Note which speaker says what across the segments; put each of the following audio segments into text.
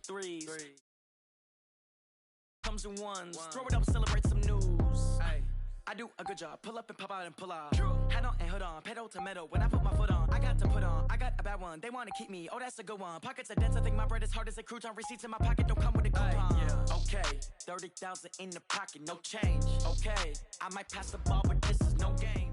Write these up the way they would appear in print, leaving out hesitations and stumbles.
Speaker 1: threes. Comes in ones. Throw it up, celebrate some news. I do a good job. Pull up and pop out and pull out. Head on and hood on. Pedal to metal. When I put my foot on, I got to put on. I got a bad one. They want to keep me. Oh, that's a good one. Pockets are dense. I think my bread is hard as a crouton. Receipts in my pocket don't come with a coupon. Okay, 30,000 in the pocket, no change. Okay, I might pass the ball, but this is no game.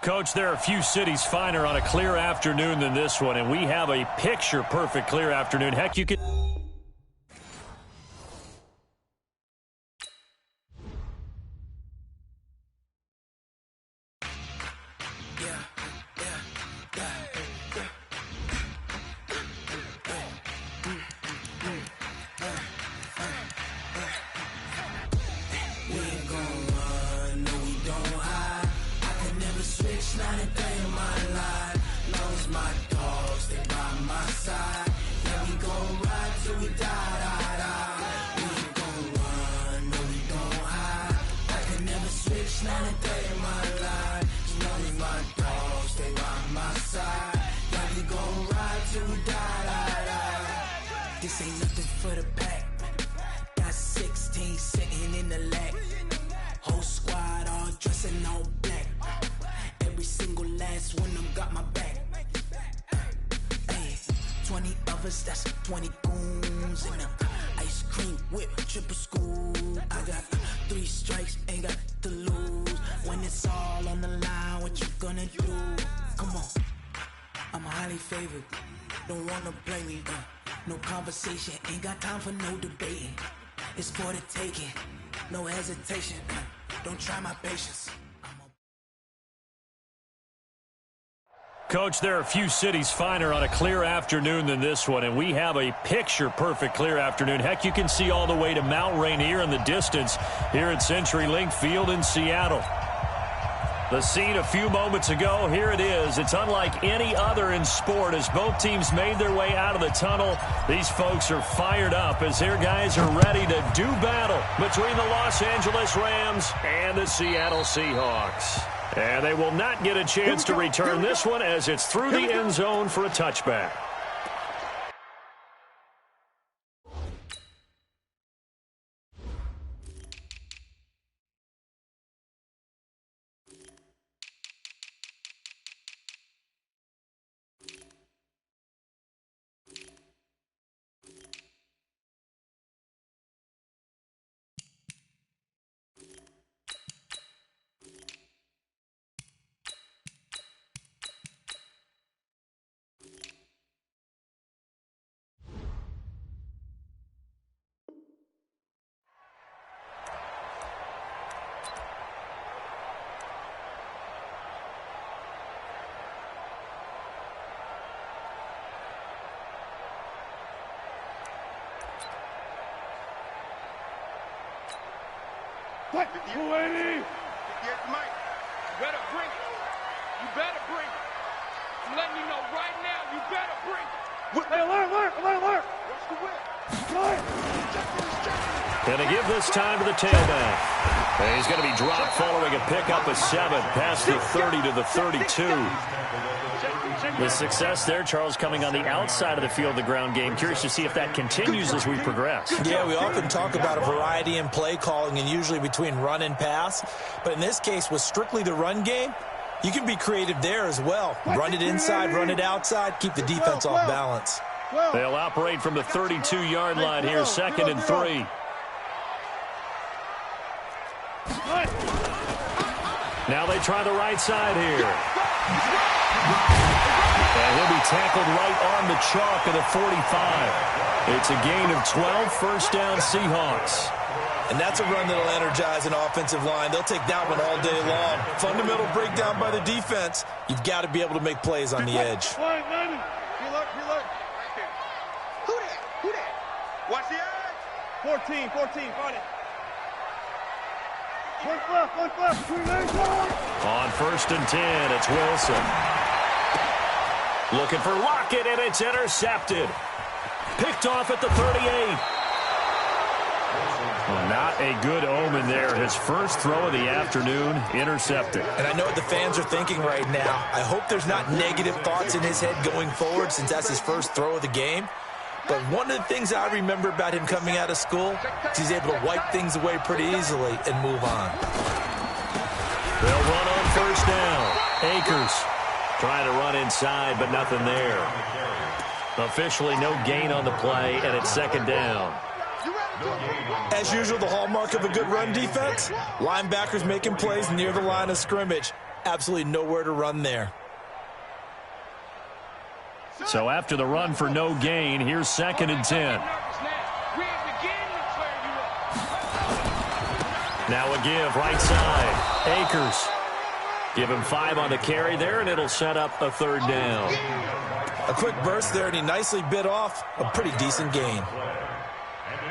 Speaker 2: Coach, there are a few cities finer on a clear afternoon than this one, and we have a picture-perfect clear afternoon. Heck, you could...
Speaker 3: Not a day in my life, long as my dogs stay by my side. Yeah, we gon' ride till we die. We ain't gon' run, no we don't hide. I can never switch, not a day in my life, as long as my dogs stay by my side. Yeah, we gon' ride till we die. This ain't nothing for the pack. Got 16 sitting in the lap. Whole squad all dressing all black. Every single last one of them got my back. Hey, 20 of us, that's 20 goons in them. Ice cream whip, triple scoop. I got 3 strikes, ain't got to lose. When it's all on the line, what you gonna do? Come on, I'm highly favored. Don't wanna play me, no conversation. Ain't got time for no debating. It's for the taking, no hesitation. Don't try my patience.
Speaker 2: Coach, there are a few cities finer on a clear afternoon than this one, and we have a picture-perfect clear afternoon. Heck, you can see all the way to Mount Rainier in the distance here at CenturyLink Field in Seattle. The scene a few moments ago, here it is. It's unlike any other in sport as both teams made their way out of the tunnel. These folks are fired up as their guys are ready to do battle between the Los Angeles Rams and the Seattle Seahawks. And they will not get a chance to return this one as it's through the end zone for a touchback.
Speaker 4: What? 280! Yes, Mike. You better bring it. You better bring it. I'm letting you know right now, you better bring it. Hey, alert! What's the whip?
Speaker 2: Going to give this time to the tailback. And he's going to be dropped following a pickup of 7 past the 30 to the 32. The success there, Charles, coming on the outside of the field, the ground game. Curious to see if that continues as we progress.
Speaker 5: Yeah, we often talk about a variety in play calling and usually between run and pass. But in this case, with strictly the run game, you can be creative there as well. Run it inside, run it outside, keep the defense off balance.
Speaker 2: They'll operate from the 32-yard line here, 2nd and 3. Now they try the right side here. And he'll be tackled right on the chalk of the 45. It's a gain of 12, first down Seahawks.
Speaker 5: And that's a run that'll energize an offensive line. They'll take that one all day long. Fundamental breakdown by the defense. You've got to be able to make plays on the edge.
Speaker 4: Who that? Watch the edge. 14, find it. One left.
Speaker 2: On 1st and 10, it's Wilson. Looking for Lockett, and it's intercepted. Picked off at the 38. Well, not a good omen there. His first throw of the afternoon intercepted.
Speaker 5: And I know what the fans are thinking right now. I hope there's not negative thoughts in his head going forward since that's his first throw of the game. But one of the things I remember about him coming out of school is he's able to wipe things away pretty easily and move on.
Speaker 2: They'll run on first down. Akers trying to run inside, but nothing there. Officially no gain on the play, and it's second down.
Speaker 5: As usual, the hallmark of a good run defense, linebackers making plays near the line of scrimmage. Absolutely nowhere to run there.
Speaker 2: So after the run for no gain, here's 2nd and 10. Now a give right side. Akers. Give him 5 on the carry there, and it'll set up a 3rd down.
Speaker 5: A quick burst there, and he nicely bit off a pretty decent gain.
Speaker 6: And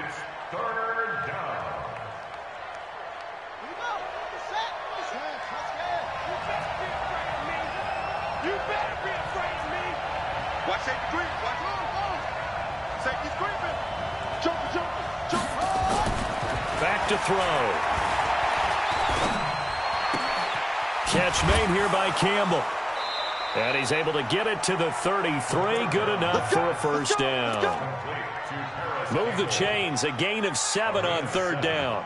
Speaker 6: it's 3rd down.
Speaker 4: You better be afraid of me. Watch safety creep. Watch on. Safety's creeping. Jump.
Speaker 2: Back to throw. Catch made here by Campbell. And he's able to get it to the 33. Good enough for a first down. Move the chains. A gain of 7 on 3rd down.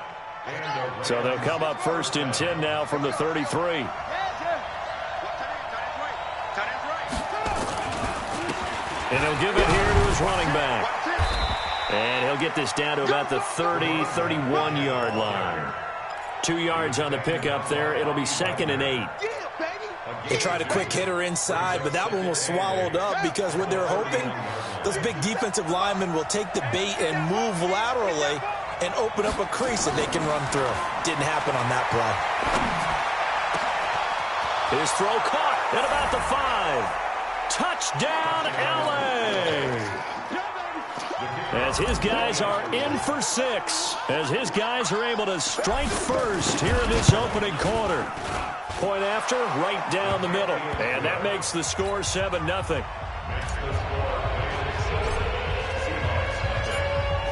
Speaker 2: So they'll come up 1st and 10 now from the 33. And he'll give it here to his running back. And he'll get this down to about the 30, 31-yard line. 2 yards on the pickup there. It'll be 2nd and 8.
Speaker 5: They tried a quick hitter inside, but that one was swallowed up because what they're hoping, those big defensive linemen will take the bait and move laterally and open up a crease that they can run through. Didn't happen on that play.
Speaker 2: His throw caught at about the 5. Touchdown, LA! As his guys are in for 6. As his guys are able to strike first here in this opening quarter. Point after, right down the middle. And that makes the score 7-0.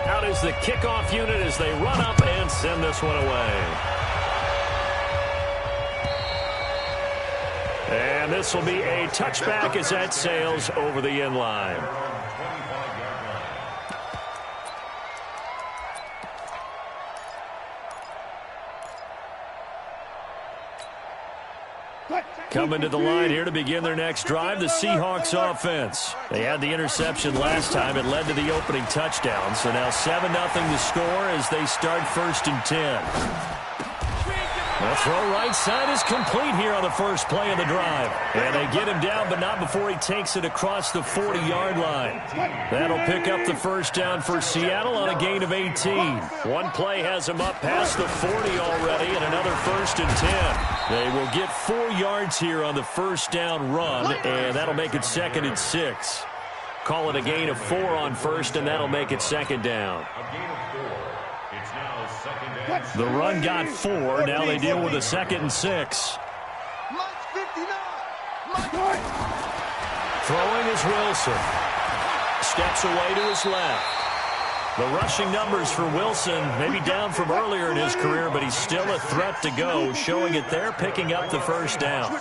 Speaker 2: Out is the kickoff unit as they run up and send this one away. And this will be a touchback as that sails over the end line. Coming to the line here to begin their next drive, the Seahawks offense. They had the interception last time. It led to the opening touchdown. So now 7-0 the score as they start 1st and 10. The throw right side is complete here on the first play of the drive. And they get him down, but not before he takes it across the 40-yard line. That'll pick up the first down for Seattle on a gain of 18. One play has him up past the 40 already, and another 1st and 10. They will get 4 yards here on the first down run, and that'll make it 2nd and 6. Call it a gain of 4 on first, and that'll make it 2nd down. The run got 4. Now they deal with a 2nd and 6. Throwing is Wilson. Steps away to his left. The rushing numbers for Wilson maybe down from earlier in his career, but he's still a threat to go, showing it there, picking up the first down.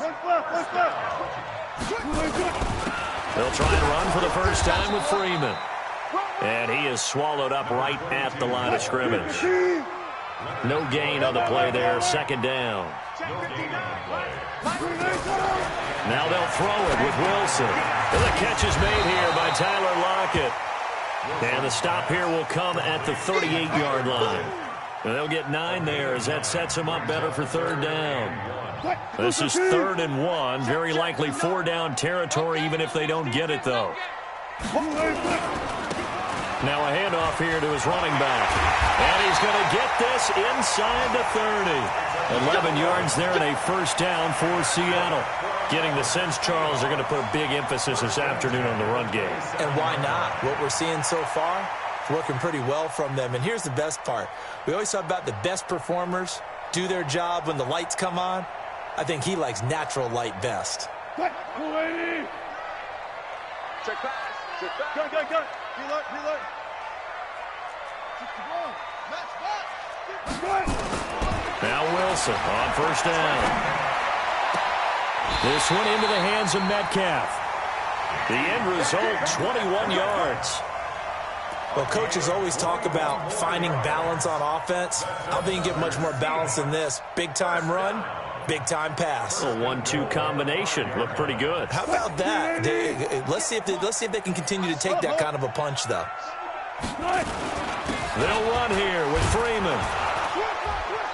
Speaker 2: They'll try and run for the first time with Freeman. And he is swallowed up right at the line of scrimmage. No gain on the play there, 2nd down. Now they'll throw it with Wilson. And the catch is made here by Tyler Lockett. And the stop here will come at the 38-yard line. And they'll get 9 there as that sets them up better for 3rd down. This is 3rd and 1. Very likely 4-down territory even if they don't get it, though. Now a handoff here to his running back. And he's going to get this inside the 30. 11 yards there and a first down for Seattle. Getting the sense, Charles, they're going to put a big emphasis this afternoon on the run game.
Speaker 5: And why not? What we're seeing so far is working pretty well from them. And here's the best part. We always talk about the best performers do their job when the lights come on. I think he likes natural light best.
Speaker 4: Check pass. Check pass. Go. Reload. Match back.
Speaker 2: Now Wilson on first down. This one into the hands of Metcalf. The end result, 21 yards.
Speaker 5: Well, coaches always talk about finding balance on offense. I don't think you get much more balance than this. Big-time run, big-time pass.
Speaker 2: A 1-2 combination. Looked pretty good.
Speaker 5: How about that? Let's see if they can continue to take that kind of a punch, though.
Speaker 2: They'll run here with Freeman.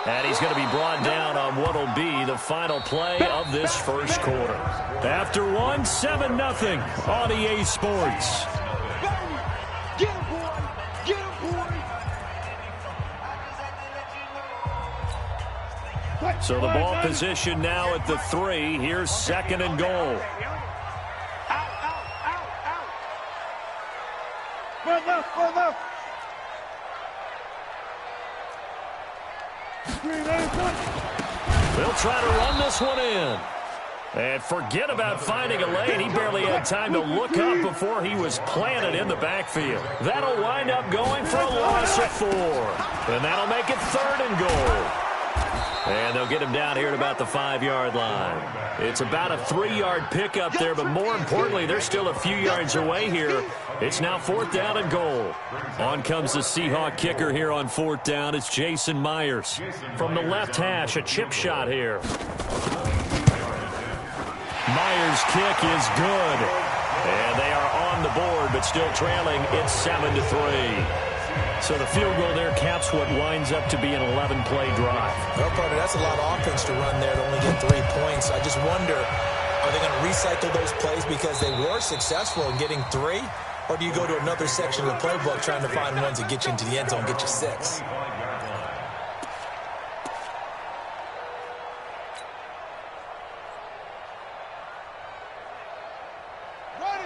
Speaker 2: And he's going to be brought down on what will be the final play of this first quarter. After one, 7-0 on EA Sports.
Speaker 4: Get him, boy! Get him, boy!
Speaker 2: So the ball position now at the 3. Here's second and goal.
Speaker 4: Out! Run left!
Speaker 2: They'll try to run this one in. And forget about finding a lane. He barely had time to look up before he was planted in the backfield. That'll wind up going for a loss of 4. And that'll make it third and goal. And they'll get him down here at about the 5-yard line. It's about a 3-yard pickup there, but more importantly, they're still a few yards away here. It's now 4th down and goal. On comes the Seahawk kicker here on 4th down. It's Jason Myers. From the left hash, a chip shot here. Myers' kick is good. And they are on the board, but still trailing. It's 7-3. So the field goal there caps what winds up to be an 11-play drive.
Speaker 5: Well, partner, that's a lot of offense to run there to only get 3 points. I just wonder, are they going to recycle those plays because they were successful in getting 3? Or do you go to another section of the playbook trying to find ones that get you into the end zone, get you 6?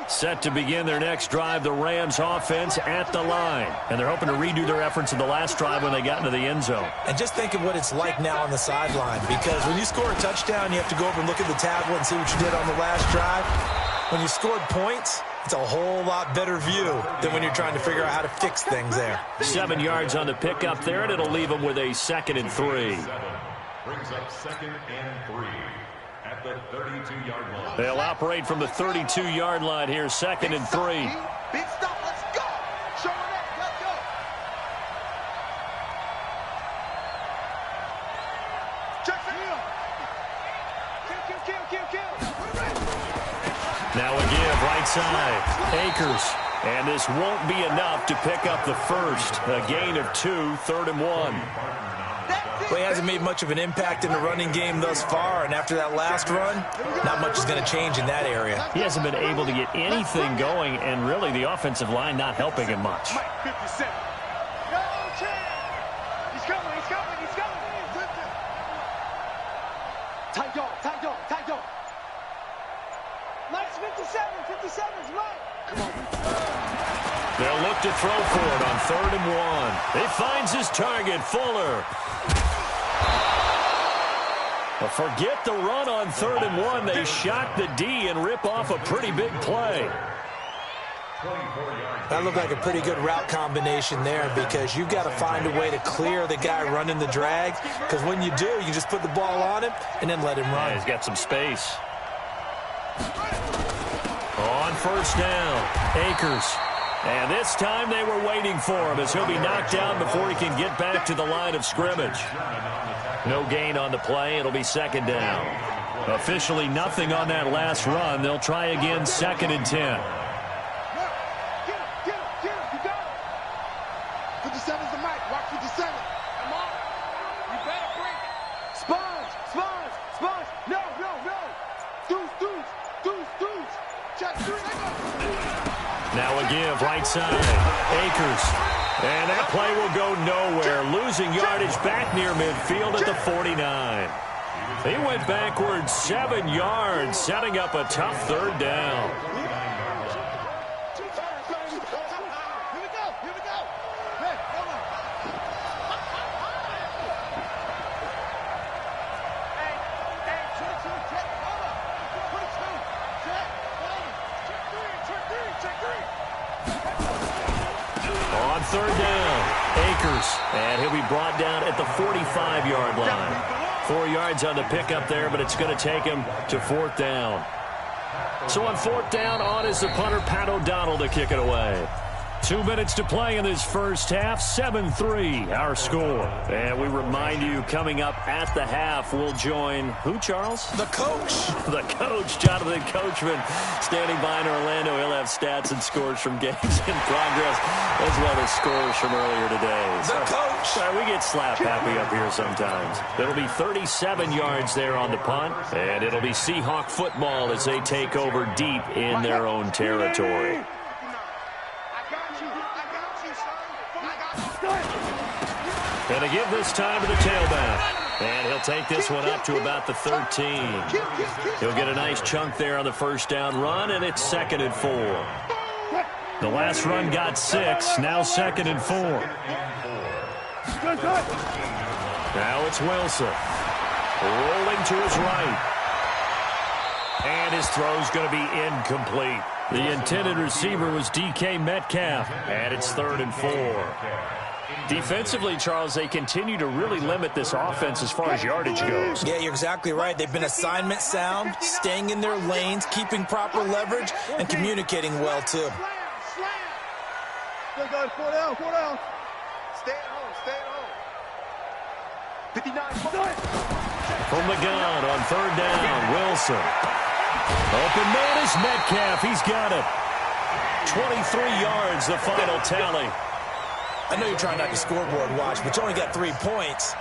Speaker 2: Set to begin their next drive, the Rams offense at the line. And they're hoping to redo their efforts in the last drive when they got into the end zone.
Speaker 5: And just think of what it's like now on the sideline, because when you score a touchdown, you have to go over and look at the tablet and see what you did on the last drive. When you scored points, it's a whole lot better view than when you're trying to figure out how to fix things there.
Speaker 2: 7 yards on the pickup there, and it'll leave them with a 2nd and 3.
Speaker 6: Brings up 2nd and 3. At the 32-yard line.
Speaker 2: They'll operate from the 32-yard line here, 2nd and 3.
Speaker 4: Big stop, let's go! Show it up, let's go! Check it out! Kill!
Speaker 2: Now a give, right side, Akers. And this won't be enough to pick up the first. A gain of 2, 3rd and 1.
Speaker 5: Well, he hasn't made much of an impact in the running game thus far, and after that last run, not much is going to change in that area.
Speaker 2: He hasn't been able to get anything going, and really the offensive line not helping him much.
Speaker 4: Mike, 57. No chance! He's coming! Tight dog. Mike's 57's Mike. Come on.
Speaker 2: They'll look to throw for it on 3rd and 1. He finds his target, Fuller. But forget the run on 3rd and 1. They shock the D and rip off a pretty big play.
Speaker 5: That looked like a pretty good route combination there, because you've got to find a way to clear the guy running the drag, because when you do, you just put the ball on him and then let him run.
Speaker 2: Yeah, he's got some space. On first down, Akers. And this time they were waiting for him, as he'll be knocked down before he can get back to the line of scrimmage. No gain on the play. It'll be 2nd down. Officially nothing on that last run. They'll try again, 2nd and 10.
Speaker 4: Get him. You got it. 57's the Mike. Watch 57. Come on. You better bring it. Sponge. No. Deuce. Check 3.
Speaker 2: Now a give, right side. Akers. And that play will go nowhere. Losing yardage back near midfield at the 49. He went backwards 7 yards, setting up a tough 3rd down.
Speaker 4: Here we go. Hey, hold on. Hey, 22, check, hold on. 22, check, hold on. Check 3.
Speaker 2: On 3rd down, Akers. numbers. And he'll be brought down at the 45-yard line. 4 yards on the pickup there, but it's going to take him to 4th down. So on 4th down, on is the punter, Pat O'Donnell, to kick it away. 2 minutes to play in this first half. 7-3 our score. And we remind you, coming up at the half, we'll join who, Charles?
Speaker 5: The coach.
Speaker 2: The coach, Jonathan Coachman, standing by in Orlando. He'll have stats and scores from games in progress, as well as scores from earlier today.
Speaker 5: The coach.
Speaker 2: Sorry, we get slap happy up here sometimes. It'll be 37 yards there on the punt, and it'll be Seahawk football as they take over deep in their own territory. And they give this time to the tailback. And he'll take this one up to about the 13. He'll get a nice chunk there on the first down run, and it's 2nd and 4. The last run got 6, now 2nd and 4. Now it's Wilson. Rolling to his right. And his throw's going to be incomplete. The intended receiver was DK Metcalf, and it's 3rd and 4. Defensively, Charles, they continue to really limit this offense as far as yardage goes.
Speaker 5: Yeah, you're exactly right. They've been assignment sound, staying in their lanes, keeping proper leverage, and communicating well, too.
Speaker 4: Good, guys. 4 down, 4 down. Stay at home, stay at home. 59.
Speaker 2: From the gun on 3rd down, Wilson. Open man is Metcalf. He's got it. 23 yards, the final tally.
Speaker 5: I know you're trying not to scoreboard watch, but you only got 3 points.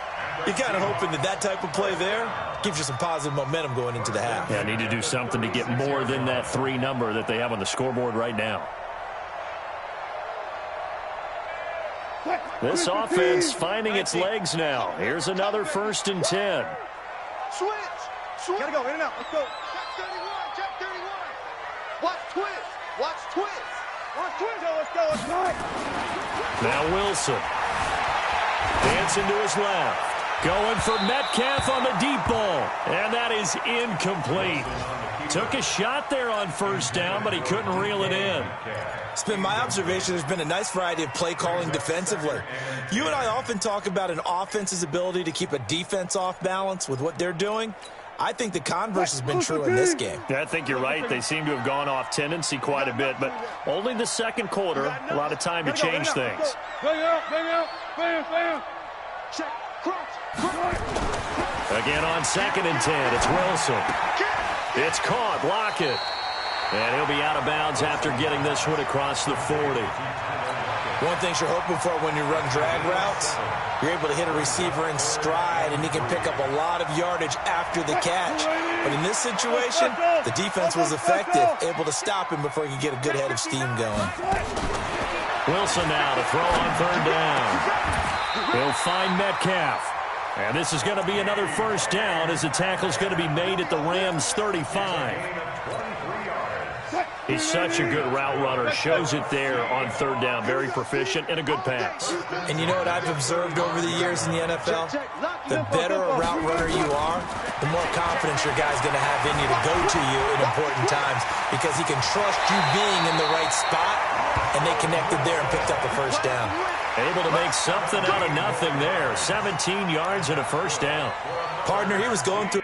Speaker 5: You're kind of hoping that that type of play there gives you some positive momentum going into the half.
Speaker 2: Yeah, need to do something to get more than that 3 number that they have on the scoreboard right now. This offense finding its legs now. Here's another 1st and 10.
Speaker 4: Switch. Gotta go, in and out. Let's go. Check 31. Watch twist. Watch twist. Watch twist. Let's go. Let's go.
Speaker 2: Now Wilson. Dancing to his left. Going for Metcalf on the deep ball. And that is incomplete. Took a shot there on 1st down, but he couldn't reel it in.
Speaker 5: It's been my observation there's been a nice variety of play calling defensively. You and I often talk about an offense's ability to keep a defense off balance with what they're doing. I think the converse has been true in this game.
Speaker 2: Yeah, I think you're right. They seem to have gone off tendency quite a bit, but only the 2nd quarter, a lot of time to change things.
Speaker 4: Bang out, bam. Check, cross.
Speaker 2: Again on 2nd and 10, it's Wilson. It's caught, block it. And he'll be out of bounds after getting this one across the 40.
Speaker 5: One thing you're hoping for when you run drag routes, you're able to hit a receiver in stride, and he can pick up a lot of yardage after the catch. But in this situation, the defense was effective, able to stop him before he could get a good head of steam going.
Speaker 2: Wilson now to throw on 3rd down. He'll find Metcalf. And this is going to be another 1st down as the tackle's going to be made at the Rams' 35. He's such a good route runner. Shows it there on 3rd down. Very proficient and a good pass.
Speaker 5: And you know what I've observed over the years in the NFL? The better a route runner you are, the more confidence your guy's going to have in you to go to you in important times because he can trust you being in the right spot, and they connected there and picked up a 1st down.
Speaker 2: Able to make something out of nothing there. 17 yards and a 1st down.
Speaker 5: Partner, he was going through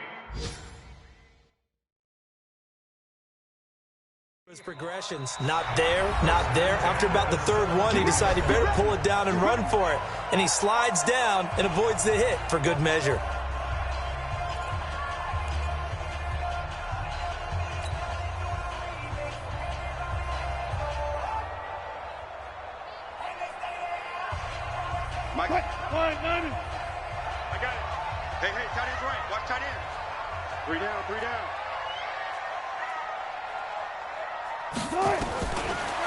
Speaker 5: his progressions. Not there. After about the 3rd one, he decided he better pull it down and run for it. And he slides down and avoids the hit for good measure.
Speaker 4: Mike. I got it. Hey, tight end's right. Watch tight end. 3 down.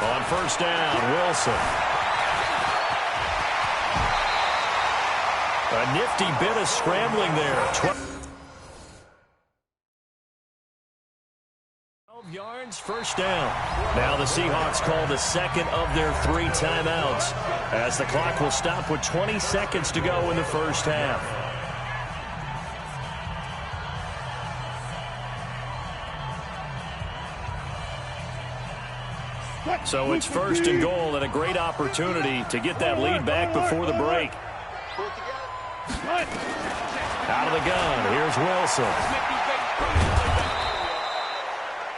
Speaker 2: On 1st down, Wilson. A nifty bit of scrambling there. 12 yards, 1st down. Now the Seahawks call the 2nd of their 3 timeouts as the clock will stop with 20 seconds to go in the 1st half. So it's 1st and goal and a great opportunity to get that lead back before the break. Out of the gun, here's Wilson.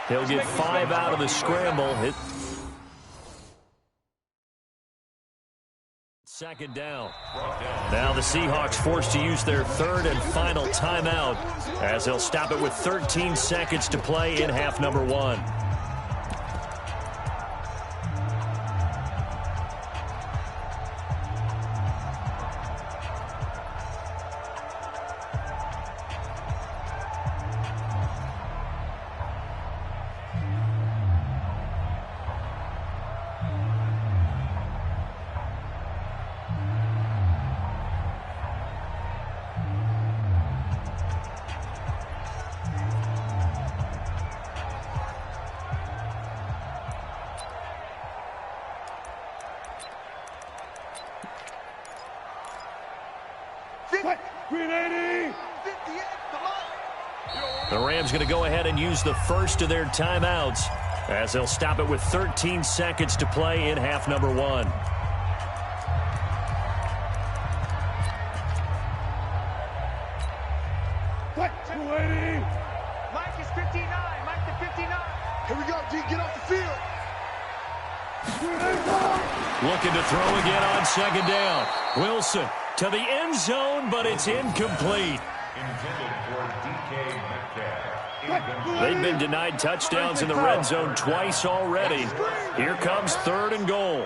Speaker 2: He'll get 5 out of the scramble. Second down. Now the Seahawks forced to use their 3rd and final timeout as they'll stop it with 13 seconds to play in half number 1. The Rams going to go ahead and use the first of their timeouts as they'll stop it with 13 seconds to play in half number 1.
Speaker 4: Mike is 59. Mike to 59. Here we go, G. Get off the field.
Speaker 2: Looking to throw again on 2nd down. Wilson to the end zone, but it's incomplete.
Speaker 6: Intended for DK Metcalf.
Speaker 2: They've been denied touchdowns in the red zone twice already. Here comes 3rd and goal.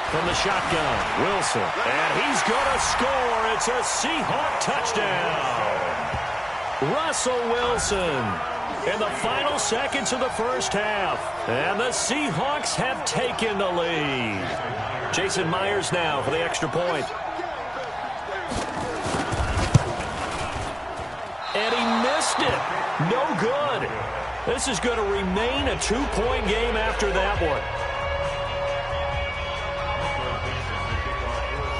Speaker 2: From the shotgun, Wilson. And he's going to score. It's a Seahawk touchdown. Russell Wilson in the final seconds of the first half. And the Seahawks have taken the lead. Jason Myers now for the extra point. And he missed it. No good. This is going to remain a 2-point game after that one.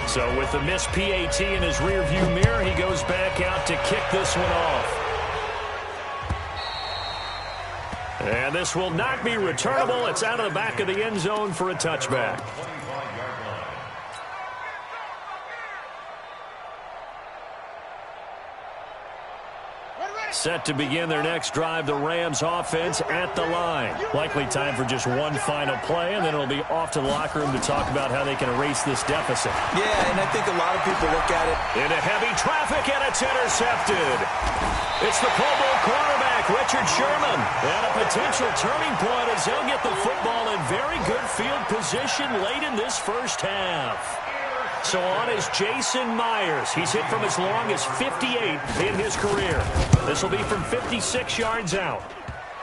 Speaker 2: So with the missed PAT in his rearview mirror, he goes back out to kick this one off. And this will not be returnable. It's out of the back of the end zone for a touchback. Set to begin their next drive, the Rams offense at the line. Likely time for just one final play, and then it'll be off to the locker room to talk about how they can erase this deficit.
Speaker 5: Yeah, and I think a lot of people look at it.
Speaker 2: Into heavy traffic, and it's intercepted. It's the Pro Bowl quarterback, Richard Sherman. And a potential turning point as he'll get the football in very good field position late in this first half. So on is Jason Myers. He's hit from as long as 58 in his career. This will be from 56 yards out.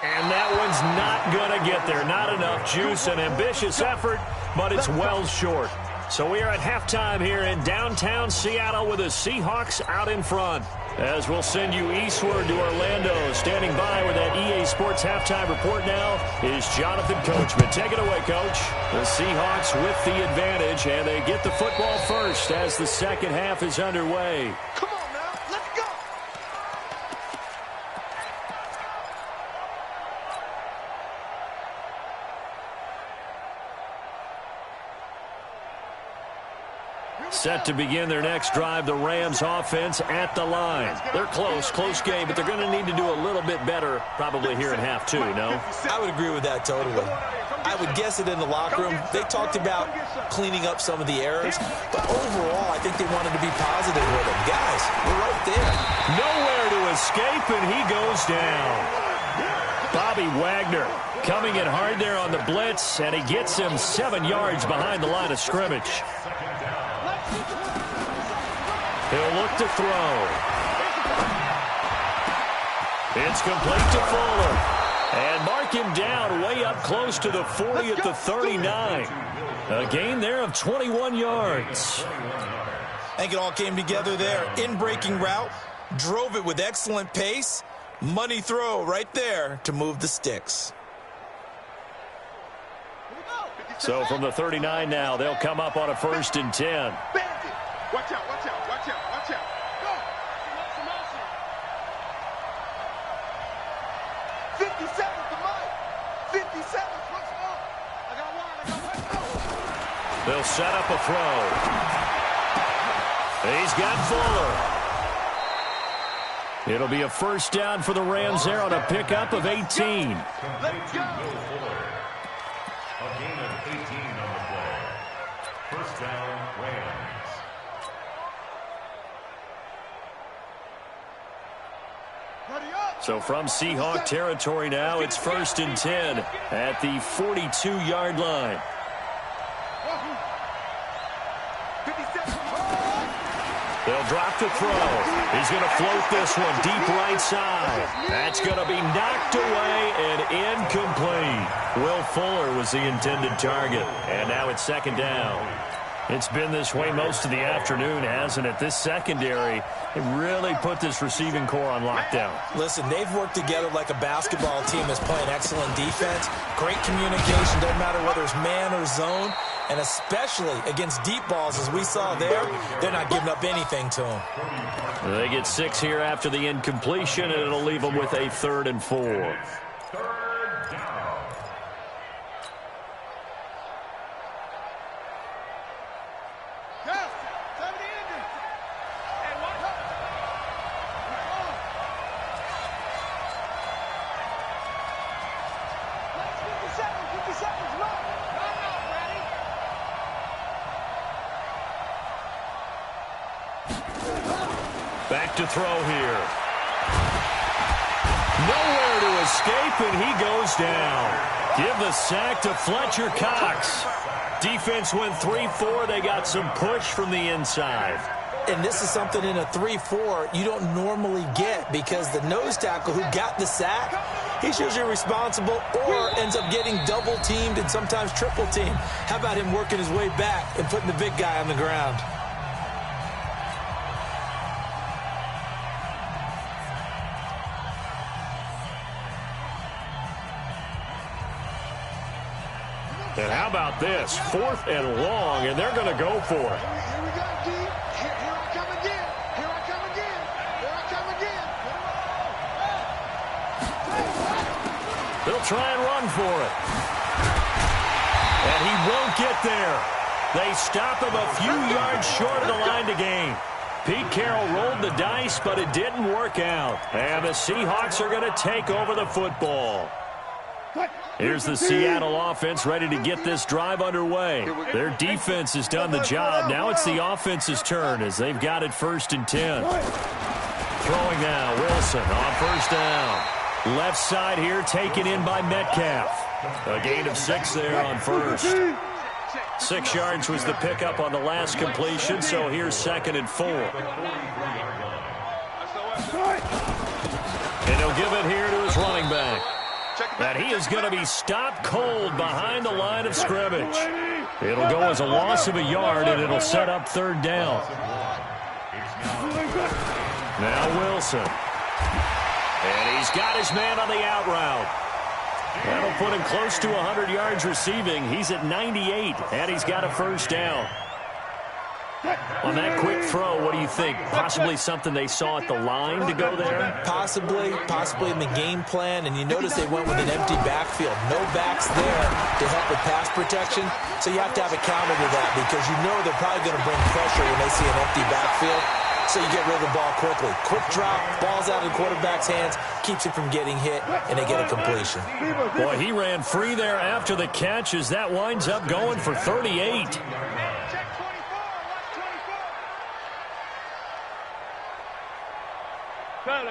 Speaker 2: And that one's not going to get there. Not enough juice. An ambitious effort, but it's well short. So we are at halftime here in downtown Seattle with the Seahawks out in front. As we'll send you eastward to Orlando. Standing by with that EA Sports halftime report now is Jonathan Coachman. Take it away, Coach. The Seahawks with the advantage, and they get the football first as the second half is underway.
Speaker 4: Come on now, let's go.
Speaker 2: Set to begin their next drive, the Rams offense at the line. They're close game, but they're going to need to do a little bit better probably here in half 2, no?
Speaker 5: I would agree with that totally. I would guess it in the locker room. They talked about cleaning up some of the errors, but overall, I think they wanted to be positive with them. Guys, we're right there.
Speaker 2: Nowhere to escape, and he goes down. Bobby Wagner coming in hard there on the blitz, and he gets him 7 yards behind the line of scrimmage. He'll look to throw. It's complete to Fuller. And mark him down way up close to the 40 at the 39. A gain there of 21 yards.
Speaker 5: I think it all came together there. In-breaking route, drove it with excellent pace. Money throw right there to move the sticks.
Speaker 2: So from the 39 now, they'll come up on a 1st and 10.
Speaker 4: Watch out, watch out, watch out, watch out. Go. 57 to Mike. 57
Speaker 2: They'll set up a throw. He's got Fuller. It'll be a first down for the Rams there on a pickup of 18.
Speaker 6: Let's go. A gain of 18 on the play. First down, Rams.
Speaker 2: So from Seahawk territory now, it's 1st and 10 at the 42-yard line. They'll drop the throw. He's going to float this one deep right side. That's going to be knocked away and incomplete. Will Fuller was the intended target. And now it's 2nd down. It's been this way most of the afternoon, hasn't it? This secondary really put this receiving core on lockdown.
Speaker 5: Listen, they've worked together like a basketball team that's playing excellent defense. Great communication, doesn't matter whether it's man or zone. And especially against deep balls, as we saw there, they're not giving up anything to them.
Speaker 2: They get 6 here after the incompletion, and it'll leave them with a 3rd and 4.
Speaker 6: 3rd down.
Speaker 2: Back to throw here. Nowhere to escape, and he goes down. Give the sack to Fletcher Cox. Defense went 3-4. They got some push from the inside.
Speaker 5: And this is something in a 3-4 you don't normally get, because the nose tackle who got the sack, he's usually responsible or ends up getting double-teamed and sometimes triple-teamed. How about him working his way back and putting the big guy on the ground?
Speaker 2: And how about this? 4th and long, and they're going to go for it.
Speaker 4: Here we go, D. Here I come again. Here I come again. Here I come again.
Speaker 2: They'll try and run for it. And he won't get there. They stop him a few yards short of the line to gain. Pete Carroll rolled the dice, but it didn't work out. And the Seahawks are going to take over the football. Here's the Seattle offense ready to get this drive underway. Their defense has done the job. Now it's the offense's turn as they've got it 1st and 10. Throwing now, Wilson on 1st down. Left side here taken in by Metcalf. A gain of 6 there on 1st. 6 yards was the pickup on the last completion, so here's 2nd and 4. And he'll give it here to his running back. And he is going to be stopped cold behind the line of scrimmage. It'll go as a loss of a yard, and it'll set up 3rd down. Now Wilson. And he's got his man on the out route. That'll put him close to 100 yards receiving. He's at 98, and he's got a 1st down. On that quick throw, what do you think? Possibly something they saw at the line to go there?
Speaker 5: Possibly in the game plan. And you notice they went with an empty backfield. No backs there to help with pass protection. So you have to have a counter to that, because you know they're probably going to bring pressure when they see an empty backfield. So you get rid of the ball quickly. Quick drop, ball's out of the quarterback's hands, keeps it from getting hit, and they get a completion.
Speaker 2: Boy, he ran free there after the catch as that winds up going for 38. From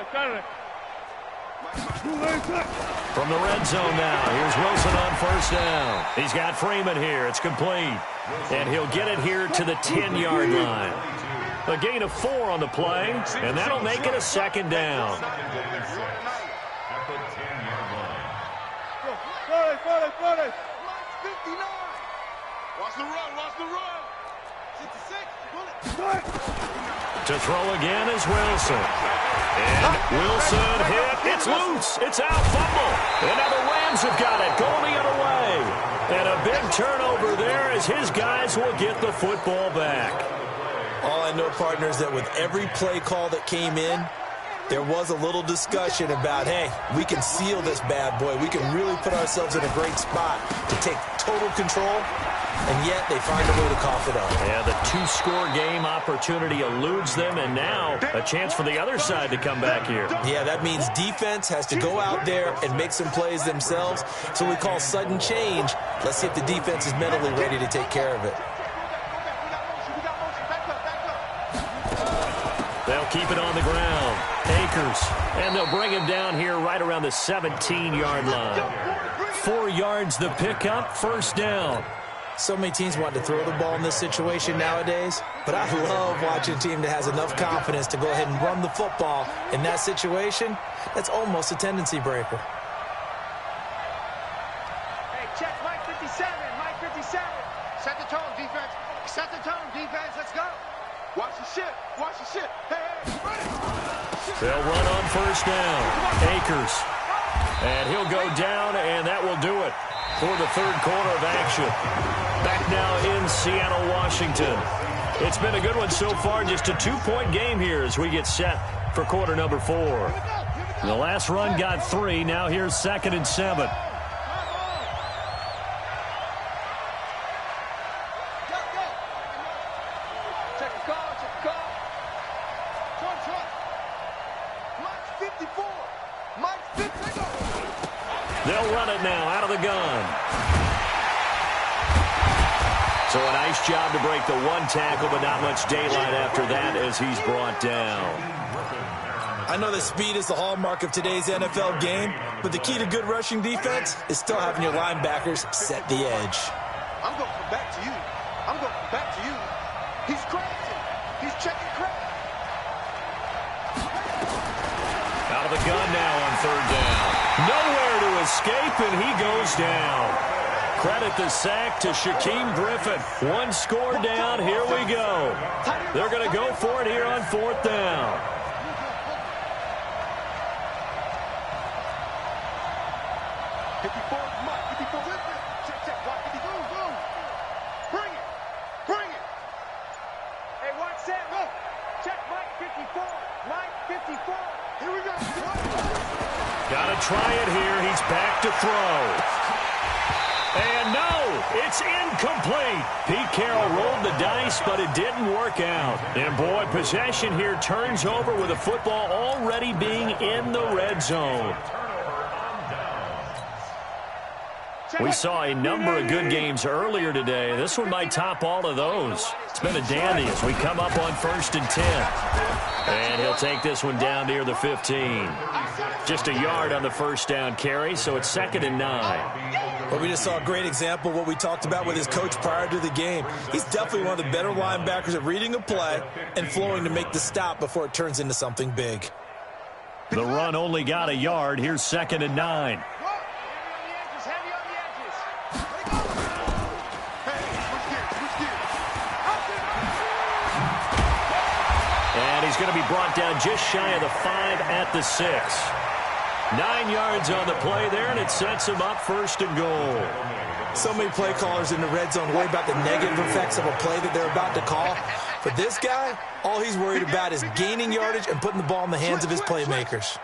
Speaker 2: the red zone now, here's Wilson on 1st down. He's got Freeman here. It's complete. And he'll get it here to the 10-yard line. A gain of 4 on the play, and that'll make it a 2nd down. To throw again is Wilson. And Wilson hit. It's loose. It's out. Fumble. And now the Rams have got it. Going the other way. And a big turnover there as his guys will get the football back.
Speaker 5: All I know, partners, that with every play call that came in, there was a little discussion about, hey, we can seal this bad boy. We can really put ourselves in a great spot to take total control. and yet they find a way to cough it up.
Speaker 2: Yeah, the two-score game opportunity eludes them, and now a chance for the other side to come back here.
Speaker 5: Yeah, that means defense has to go out there and make some plays themselves. So we call sudden change. Let's see if the defense is mentally ready to take care of it.
Speaker 2: They'll keep it on the ground. Akers, and they'll bring him down here right around the 17-yard line. 4 yards the pickup, first down.
Speaker 5: So many teams want to throw the ball in this situation nowadays, but I love watching a team that has enough confidence to go ahead and run the football in that situation. That's almost a tendency breaker.
Speaker 4: Hey, check Mike 57, Mike 57. Set the tone, defense. Set the tone, defense. Let's go. Watch the shit. Watch the shit. Hey, ready.
Speaker 2: They'll run on first down. Akers. And he'll go down, and that will do it for the third quarter of action. Back now in Seattle, Washington. It's been a good one so far. Just a 2-point game here as we get set for quarter number 4. The last run got 3. Now here's 2nd and 7. They'll run it now out of the gun. So a nice job to break the 1 tackle, but not much daylight after that as he's brought down.
Speaker 5: I know that speed is the hallmark of today's NFL game, but the key to good rushing defense is still having your linebackers set the edge.
Speaker 4: I'm going to come back to you. I'm going to come back to you. He's crazy. He's checking crazy.
Speaker 2: Out of the gun now on 3rd down. Nowhere to escape, and he goes down. Credit the sack to Shaquem Griffin. 1 score down. Here we go. They're going to go for it here on 4th down.
Speaker 4: Bring it. Hey, watch that. Look. Check Mike 54. Mike 54. Here we go.
Speaker 2: Got to try it here. He's back to throw. And no, it's incomplete. Pete Carroll rolled the dice, but it didn't work out. And boy, possession here turns over with the football already being in the red zone. We saw a number of good games earlier today. This one might top all of those. It's been a dandy as we come up on 1st and 10. And he'll take this one down near the 15. Just a yard on the first down carry, so it's 2nd and 9.
Speaker 5: But we just saw a great example of what we talked about with his coach prior to the game. He's definitely one of the better linebackers at reading a play and flowing to make the stop before it turns into something big.
Speaker 2: The run only got a yard. Here's 2nd and 9. And he's going to be brought down just shy of the 5 at the 6. 9 yards on the play there, and it sets him up 1st and goal.
Speaker 5: So many play callers in the red zone worry about the negative effects of a play that they're about to call. But this guy, all he's worried about is gaining yardage and putting the ball in the hands of his playmakers.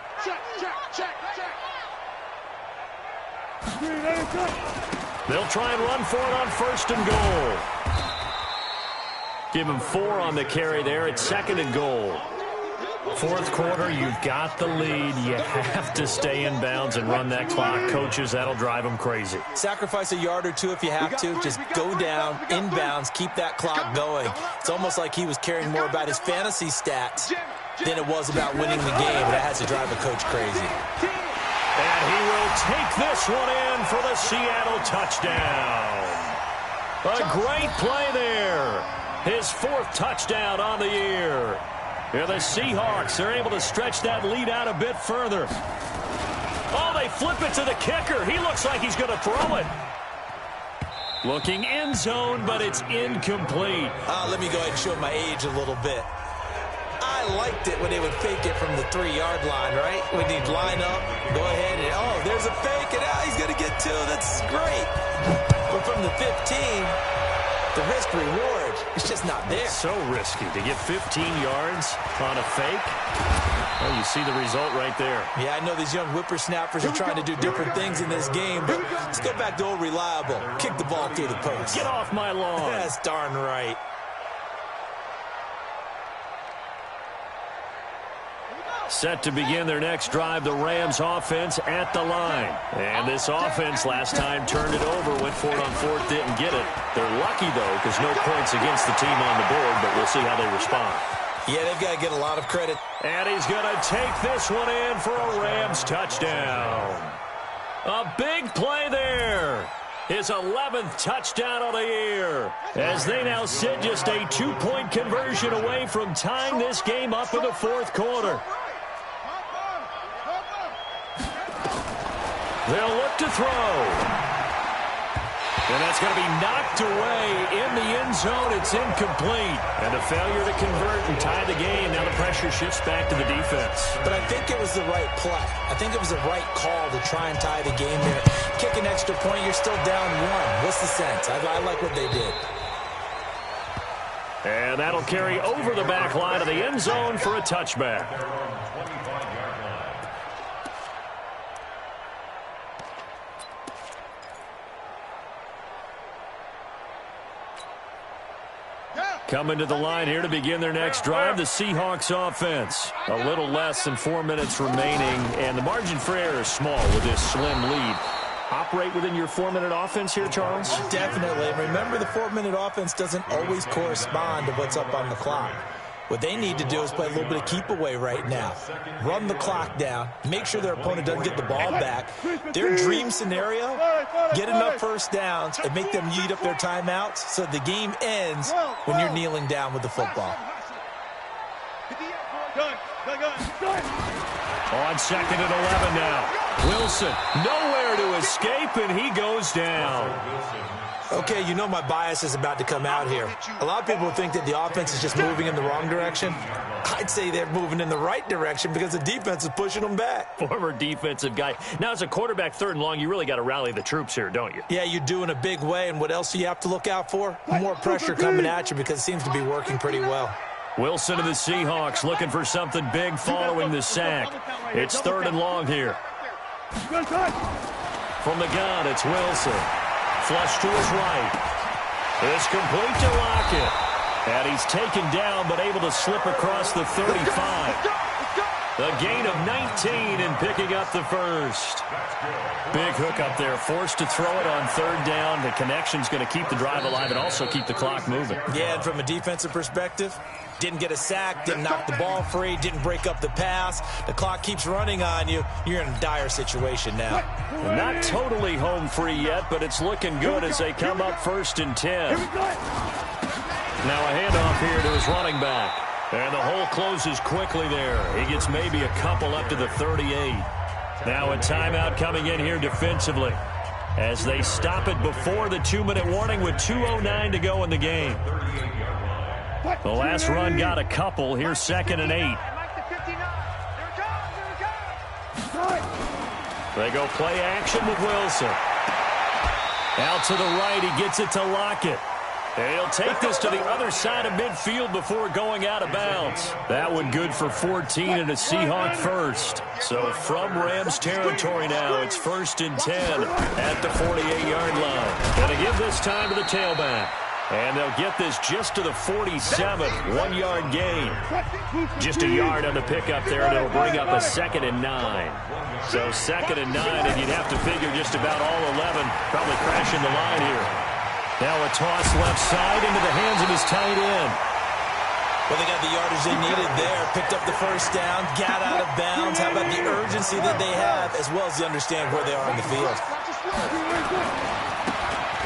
Speaker 2: They'll try and run for it on 1st and goal. Give him 4 on the carry there. It's 2nd and goal. 4th quarter, you've got the lead. You have to stay in bounds and run that clock. Coaches, that'll drive them crazy.
Speaker 5: Sacrifice a yard or 2 if you have to. Just go down, in bounds, keep that clock going. It's almost like he was caring more about his fantasy stats than it was about winning the game. That has to drive a coach crazy.
Speaker 2: And he will take this one in for the Seattle touchdown. A great play there. His 4th touchdown on the year. Yeah, the Seahawks are able to stretch that lead out a bit further. Oh, they flip it to the kicker. He looks like he's going to throw it. Looking end zone, but it's incomplete.
Speaker 5: Let me go ahead and show my age a little bit. I liked it when they would fake it from the 3-yard line, right? When they'd line up, go ahead and, oh, there's a fake, and he's going to get 2. That's great. But from the 15, the risk-reward is just not there.
Speaker 2: So risky to get 15 yards on a fake. Well, you see the result right there.
Speaker 5: Yeah, I know these young whippersnappers are trying to do different things in this game, but let's go back to old reliable. Kick the ball through the post.
Speaker 2: Get off my lawn.
Speaker 5: That's darn right.
Speaker 2: Set to begin their next drive, the Rams offense at the line. And this offense last time turned it over, went for it on fourth, didn't get it. They're lucky, though, because no points against the team on the board, but we'll see how they respond.
Speaker 5: Yeah, they've got to get a lot of credit.
Speaker 2: And he's going to take this one in for a Rams touchdown. A big play there. His 11th touchdown of the year. As they now sit just a 2-point conversion away from tying this game up in the fourth quarter. They'll look to throw. And that's going to be knocked away in the end zone. It's incomplete. And a failure to convert and tie the game. Now the pressure shifts back to the defense.
Speaker 5: But I think it was the right play. I think it was the right call to try and tie the game there. Kick an extra point, you're still down one. What's the sense? I like what they did.
Speaker 2: And that'll carry over the back line of the end zone for a touchback. Coming to the line here to begin their next drive, the Seahawks offense. A little less than 4 minutes remaining, and the margin for error is small with this slim lead. Operate within your 4-minute offense here, Charles?
Speaker 5: Definitely. Remember, the 4-minute offense doesn't always correspond to what's up on the clock. What they need to do is play a little bit of keep away right now. Run the clock down. Make sure their opponent doesn't get the ball back. Their dream scenario, get enough first downs and make them eat up their timeouts so the game ends when you're kneeling down with the football.
Speaker 2: On 2nd and 11 now. Wilson, nowhere to escape, and he goes down.
Speaker 5: Okay, you know my bias is about to come out here. A lot of people think that the offense is just moving in the wrong direction. I'd say they're moving in the right direction because the defense is pushing them back.
Speaker 2: Former defensive guy. Now, as a quarterback 3rd and long, you really got to rally the troops here, don't you?
Speaker 5: Yeah, you do in a big way, and what else do you have to look out for? More pressure coming at you because it seems to be working pretty well.
Speaker 2: Wilson and the Seahawks looking for something big following the sack. It's 3rd and long here. From the gun, it's Wilson. Flush to his right. It's complete to Lockett. And he's taken down but able to slip across the 35. A gain of 19 and picking up the first. Big hook up there. Forced to throw it on 3rd down. The connection's going to keep the drive alive and also keep the clock moving.
Speaker 5: Yeah, and from a defensive perspective, didn't get a sack, didn't knock the ball free, didn't break up the pass. The clock keeps running on you. You're in a dire situation now.
Speaker 2: Not totally home free yet, but it's looking good as they come up 1st and 10. Now a handoff here to his running back. And the hole closes quickly there. He gets maybe a couple up to the 38. Now a timeout coming in here defensively as they stop it before the 2-minute warning with 2:09 to go in the game. The last run got a couple. Here's 2nd and 8. They go play action with Wilson. Out to the right, he gets it to Lockett. And he'll take this to the other side of midfield before going out of bounds. That one good for 14 and a Seahawk first. So from Rams territory now, it's 1st and 10 at the 48-yard line. Going to give this time to the tailback. And they'll get this just to the 47, 1-yard gain. Just a yard on the pickup there, and it'll bring up a 2nd and 9. So 2nd and 9, and you'd have to figure just about all 11 probably crashing the line here. Now a toss left side into the hands of his tight end.
Speaker 5: Well, they got the yardage they needed there. Picked up the first down, got out of bounds. How about the urgency that they have, as well as they understand where they are in the field.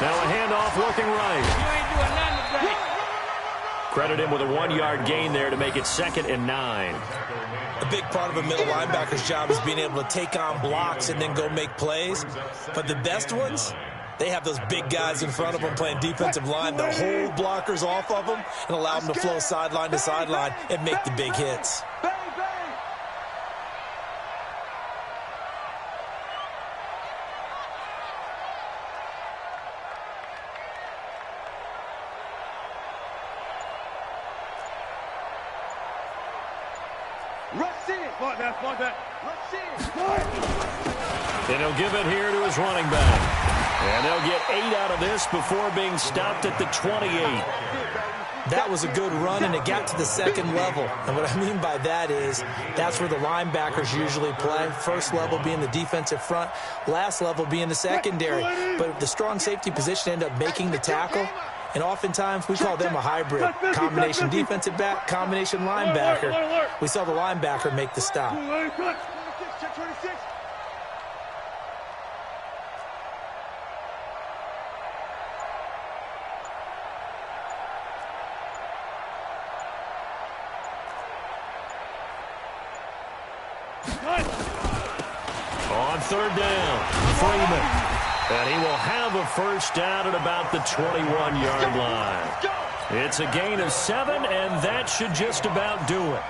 Speaker 2: Now a handoff looking right. Credit him with a 1-yard gain there to make it 2nd and 9.
Speaker 5: A big part of a middle linebacker's job is being able to take on blocks and then go make plays. But the best ones, they have those big guys in front of them playing defensive line. They'll hold blockers off of them and allow them to flow sideline to sideline and make the big hits.
Speaker 4: Rush in. Fuck that. Rush in.
Speaker 2: And he'll give it here to his running back. And they'll get 8 out of this before being stopped at the 28.
Speaker 5: That was a good run, and it got to the second level. And what I mean by that is that's where the linebackers usually play. First level being the defensive front, last level being the secondary. But the strong safety position ended up making the tackle. And oftentimes we call them a hybrid. Combination defensive back, combination linebacker. We saw the linebacker make the stop.
Speaker 2: On third down, Freeman. And he will have a first down at about the 21-yard line. It's a gain of 7, and that should just about do it.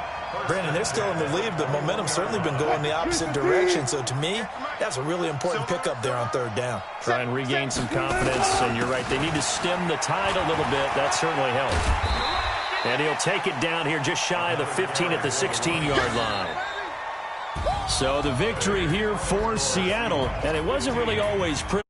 Speaker 5: Brandon, they're still in the lead, but momentum's certainly been going the opposite direction. So to me, that's a really important pickup there on third down.
Speaker 2: Try and regain some confidence, and you're right. They need to stem the tide a little bit. That certainly helps. And he'll take it down here just shy of the 15 at the 16-yard line. So the victory here for Seattle, and it wasn't really always pretty.